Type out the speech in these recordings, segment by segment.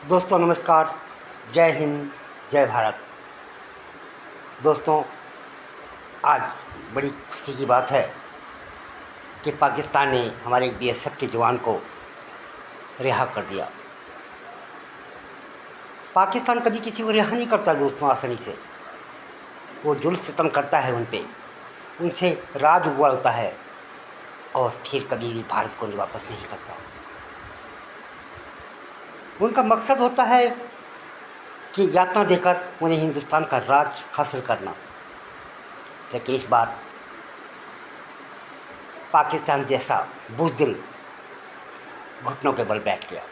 दोस्तों नमस्कार। जय हिंद, जय भारत। दोस्तों, आज बड़ी खुशी की बात है कि पाकिस्तान ने हमारे एक बीएसएफ के जवान को रिहा कर दिया। पाकिस्तान कभी किसी को रिहा नहीं करता दोस्तों आसानी से। वो जुल्म सितम करता है उन पे, उनसे राज उगलता है और फिर कभी भी भारत को वापस नहीं करता। उनका मकसद होता है कि यातना देकर उन्हें हिंदुस्तान का राज हासिल करना। लेकिन इस बार पाकिस्तान जैसा बुज़दिल घुटनों के बल बैठ गया।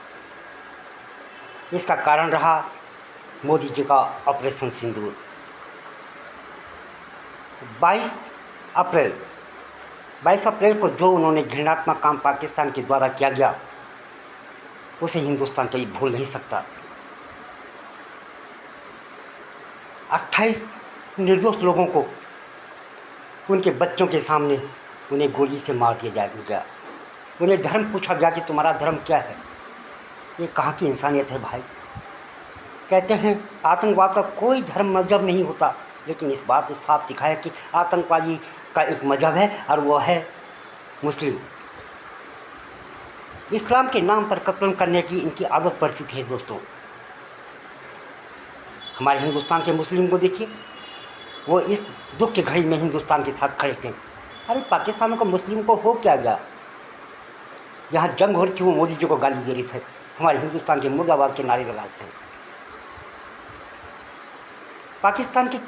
इसका कारण रहा मोदी जी का ऑपरेशन सिंदूर। 22 अप्रैल 22 अप्रैल को जो उन्होंने घृणात्मक काम पाकिस्तान के द्वारा किया गया, उसे हिंदुस्तान कभी भूल नहीं सकता। 28 निर्दोष लोगों को उनके बच्चों के सामने उन्हें गोली से मार दिया गया। उन्हें धर्म पूछा गया कि तुम्हारा धर्म क्या है। ये कहाँ की इंसानियत है भाई। कहते हैं आतंकवाद का कोई धर्म मजहब नहीं होता, लेकिन इस बार तो साफ दिखा है कि आतंकवादी का एक मजहब है और वो है मुस्लिम। इस्लाम के नाम पर कत्ल करने की इनकी आदत पड़ चुकी है दोस्तों। हमारे हिंदुस्तान के मुस्लिम को देखिए, वो इस दुख की घड़ी में हिंदुस्तान के साथ खड़े थे। अरे पाकिस्तान को मुस्लिम को हो क्या गया? यहाँ जंग हो रही थी, वो मोदी जी को गाली दे रहे थे, हमारे हिंदुस्तान के मुर्दाबाद के नारे लगा रहे थे। पाकिस्तान के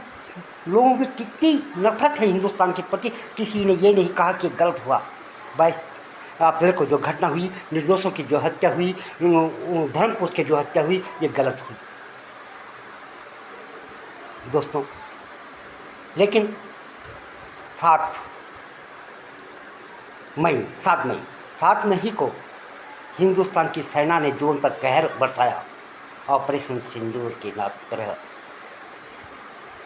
लोगों की कितनी नफरत है हिंदुस्तान के प्रति। किसी ने ये नहीं कहा कि गलत हुआ। 22 अप्रैल को जो घटना हुई, निर्दोषों की जो हत्या हुई, धर्मपुर की जो हत्या हुई, ये गलत हुई दोस्तों। लेकिन 7 मई को हिंदुस्तान की सेना ने जो उन पर कहर बरसाया, ऑपरेशन सिंदूर के तरह।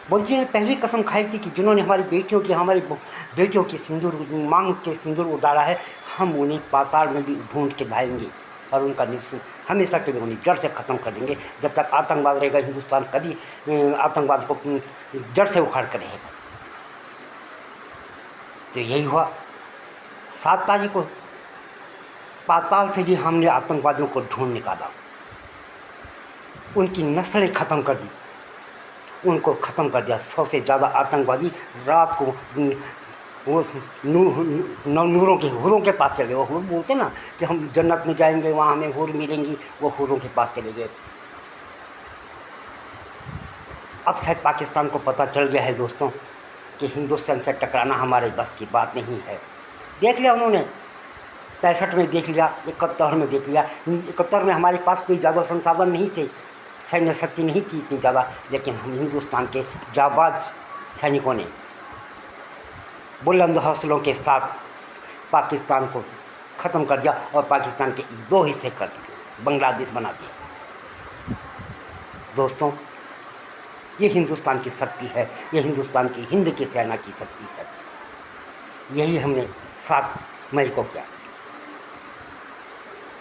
मोदी जी ने पहली कसम खाई थी कि जिन्होंने हमारी बेटियों की सिंदूर मांग के सिंदूर उड़ाया है, हम उन्हें पाताल में भी ढूंढ के लाएंगे और उनका हमेशा के लिए उन्हें जड़ से ख़त्म कर देंगे। जब तक आतंकवाद रहेगा, हिंदुस्तान कभी आतंकवाद को जड़ से उखाड़ कर रहेगा। तो यही हुआ। 7 तारीख को पाताल से भी हमने आतंकवादियों को ढूंढ निकाला, उनकी नस्लें ख़त्म कर दी, उनको ख़त्म कर दिया। 100 से ज़्यादा आतंकवादी रात को वो नूरों के हुरों के पास चले गए। वो हुर बोलते ना कि हम जन्नत में जाएंगे, वहाँ हमें हुर मिलेंगी, वो हुरों के पास चले गए। अब शायद पाकिस्तान को पता चल गया है दोस्तों कि हिंदुस्तान से टकराना हमारे बस की बात नहीं है। देख लिया उन्होंने, 65 में देख लिया, 71 में देख लिया। 71 में हमारे पास कोई ज़्यादा संसाधन नहीं थे, सैन्य शक्ति नहीं थी इतनी ज़्यादा, लेकिन हम हिंदुस्तान के जाबाज सैनिकों ने बुलंद हौसलों के साथ पाकिस्तान को ख़त्म कर दिया और पाकिस्तान के 2 हिस्से कर दिए, बांग्लादेश बना दिया। दोस्तों, ये हिंदुस्तान की शक्ति है, ये हिंदुस्तान की हिंद की सेना की शक्ति है। यही हमने 7 मई को किया।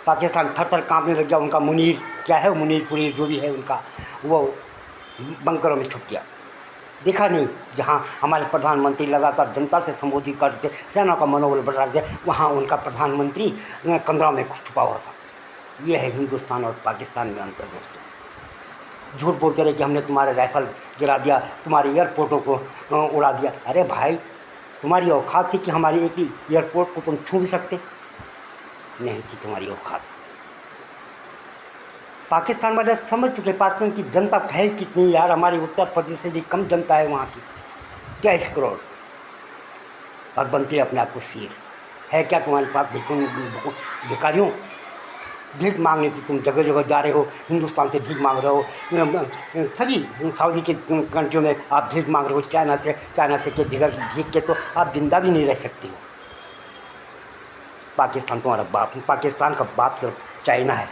पाकिस्तान थर-थर काँपने लग गया। उनका मुनीर क्या है, मुनीर जो भी है उनका, वो बंकरों में छुप गया। देखा नहीं, जहाँ हमारे प्रधानमंत्री लगातार जनता से संबोधित करते थे, सेना का मनोबल बढ़ा रहे थे, वहाँ उनका प्रधानमंत्री कमरा में छुपा हुआ था। ये है हिंदुस्तान और पाकिस्तान में अंतर दोस्तों। झूठ बोलते रहे कि हमने तुम्हारे राइफल गिरा दिया, तुम्हारे एयरपोर्टों को उड़ा दिया। अरे भाई, तुम्हारी औकात थी कि हमारी एक ही एयरपोर्ट को तुम छू भी सकते? नहीं थी तुम्हारी औकात। पाकिस्तान वाले समझ चुके पाकिस्तान की जनता है कितनी। यार, हमारे उत्तर प्रदेश से भी कम जनता है वहाँ की, 23 करोड़, और बनते अपने आप को शेर। है क्या तुम्हारे पास? भिखारियों, भीख मांगने थी। तुम जगह जगह जा रहे हो, हिंदुस्तान से भीख मांग रहे हो, सभी सऊदी के कंट्रियों में आप भीख मांग रहे हो, चाइना से के बिगड़ भीख के तो आप जिंदा भी नहीं रह सकते हो। पाकिस्तान तुम्हारा बाप, पाकिस्तान का बाप सिर्फ चाइना है,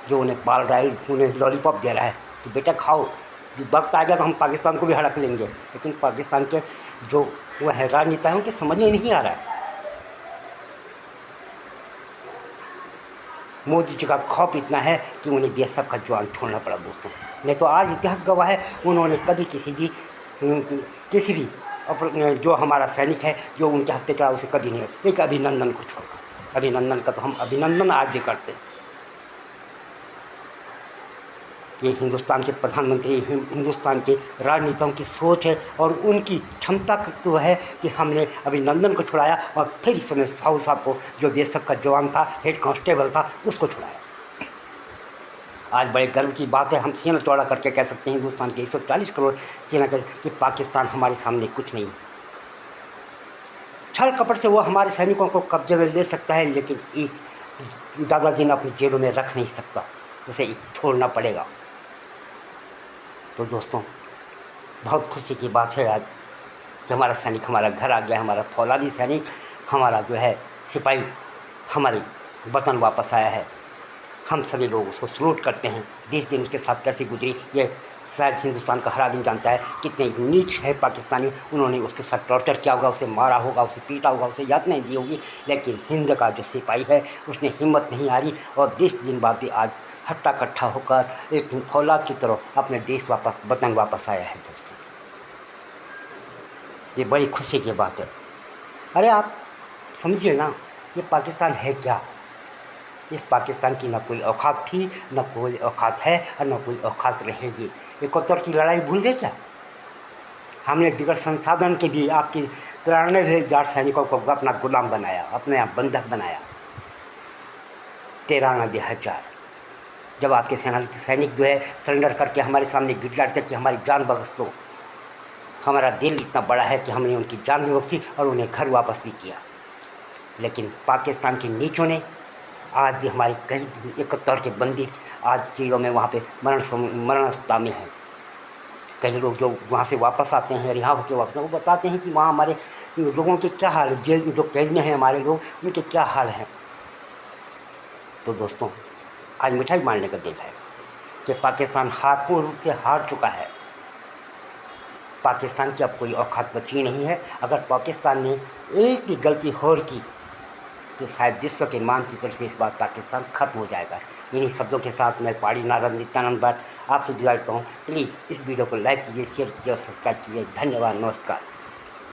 जो उन्हें पाल रहा है, उन्हें लॉलीपॉप दे रहा है कि बेटा खाओ, जब वक्त आएगा तो हम पाकिस्तान को भी हड़प लेंगे। लेकिन पाकिस्तान के जो वो है राजनेता हैं, उनके समझ में नहीं आ रहा है। मोदी जी का खौफ इतना है कि उन्हें बीएसएफ का जवान छोड़ना पड़ा दोस्तों। नहीं तो आज इतिहास गवाह है, उन्होंने कभी किसी भी जो हमारा सैनिक है जो उनके हत्या करा उसे कभी नहीं, एक अभिनंदन को छोड़कर। अभिनंदन का तो हम अभिनंदन आज भी करते हैं। ये हिंदुस्तान के प्रधानमंत्री, हिंदुस्तान के राजनेताओं की सोच है और उनकी क्षमता तो है कि हमने अभिनंदन को छुड़ाया और फिर इस समय साहू साहब को, जो बीएसएफ का जवान था, हेड कांस्टेबल था, उसको छुड़ाया। आज बड़े गर्व की बात है, हम सीना चौड़ा करके कह सकते हैं हिंदुस्तान के 140 करोड़ सेना कि पाकिस्तान हमारे सामने कुछ नहीं। छल कपट से वो हमारे सैनिकों को कब्जे में ले सकता है, लेकिन एक ज़्यादा दिन अपनी जेलों में रख नहीं सकता, उसे छोड़ना पड़ेगा। तो दोस्तों, बहुत खुशी की बात है आज कि हमारा सैनिक हमारा घर आ गया, हमारा फौलादी सैनिक, हमारा जो है सिपाही हमारे वतन वापस आया है। हम सभी लोग उसको सलूट करते हैं। 20 दिन उसके साथ कैसे गुजरी ये शायद हिंदुस्तान का हर आदमी जानता है। कितने नीच है पाकिस्तानी, उन्होंने उसके साथ टॉर्चर किया होगा, उसे मारा होगा, उसे पीटा होगा, उसे यातनाएं दी होगी, लेकिन हिंद का जो सिपाही है उसने हिम्मत नहीं हारी और 20 दिन बाद भी आज हट्टा कट्ठा होकर एक फौलाद की तरह अपने देश वापस, वतन वापस आया है। दोस्तों, ये बड़ी खुशी की बात है। अरे आप समझिए ना, ये पाकिस्तान है क्या? इस पाकिस्तान की ना कोई औकात थी, ना कोई औकात है और ना कोई औकात रहेगी। 71 की लड़ाई भूल गए क्या? हमने बिगड़ संसाधन के भी आपकी 93,000 सैनिकों को अपना गुलाम बनाया, अपने यहाँ बंधक बनाया। 93,000 जब आपके सैनिक जो है सरेंडर करके हमारे सामने गिर जाते कि हमारी जान बख्श दो, हमारा दिल इतना बड़ा है कि हमने उनकी जान भी बख्शी और उन्हें घर वापस भी किया। लेकिन पाकिस्तान के नीचों ने आज भी हमारी कई 71 के बंदी आज जेलों में वहाँ पे मरणस्था में हैं। कई लोग जो वहाँ से वापस आते हैं, रिहा होकर वापस, वो बताते हैं कि वहाँ हमारे लोगों के क्या हाल है, जेल में जो कैद में हैं हमारे लोग, उनके क्या हाल हैं। तो दोस्तों, आज मिठाई मारने का दिन है कि पाकिस्तान पूर्ण रूप से हार चुका है। पाकिस्तान की अब कोई औकात बची नहीं है। अगर पाकिस्तान ने एक भी गलती और की तो शायद विश्व के मानचित्र से इस बार पाकिस्तान खत्म हो जाएगा। इन्हीं शब्दों के साथ मैं पहाड़ी नारायण नित्यानंद भट्ट आपसे विदा लेता हूँ। प्लीज़ इस वीडियो को लाइक कीजिए, शेयर कीजिए और सब्सक्राइब कीजिए। धन्यवाद, नमस्कार।